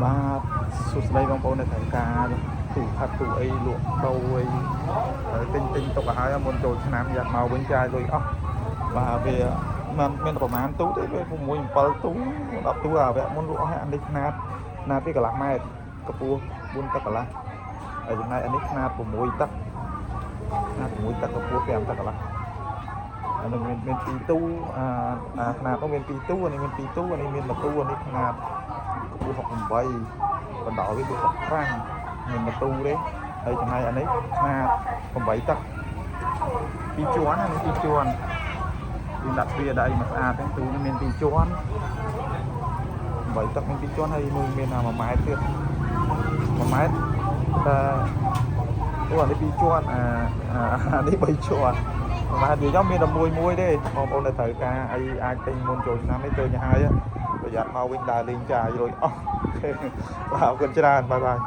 បាទសួស្តីបងប្អូននៅក្នុងការទូខាត់ទូអីលក់ដូរអីទិញទុកឲ្យហើយមុនចូលឆ្នាំយ៉ាត់មកវិញចាយលុយអស់បាទវាมันមានប្រហែលទូទេវា6 7ទូ10ទូអាវៈមុនលក់អស់ហើយអានេះខ្នាតវាកន្លះម៉ែត្រកម្ពស់4 តឹកកន្លះហើយចំណែកអានេះខ្នាត6 តឹកកម្ពស់5 តឹកកន្លះអានេះមាន2ទូខ្នាតនោះមាន2ទូអានេះមាន2ទូអានេះមាន1ទូអានេះខ្នាតកម្ពស់68បណ្ដោយវាគឺ65មាន1ទូទេហើយចំណែកអានេះខ្នាត8 តឹក2ជាន់ណាមាន2ជាន់វាដាក់វាដៃមកស្អាតទាំងទូនេះមាន2ជាន់8 តឹកមាន2ជាន់ហើយមួយមាន1 ម៉ែត្រទៀត1 ម៉ែត្រតែអូអានេះ2ជាន់អានេះ3ជាន់បាទនិយាយចំមានតែមួយទេបងប្អូននៅត្រូវការអីអាចទិញមុនចូលឆ្នាំនេះឃើញហើយប្រយ័ត្នមកវិញដើរលេងចាយរួចអស់បាទអរគុណច្រើនបាយ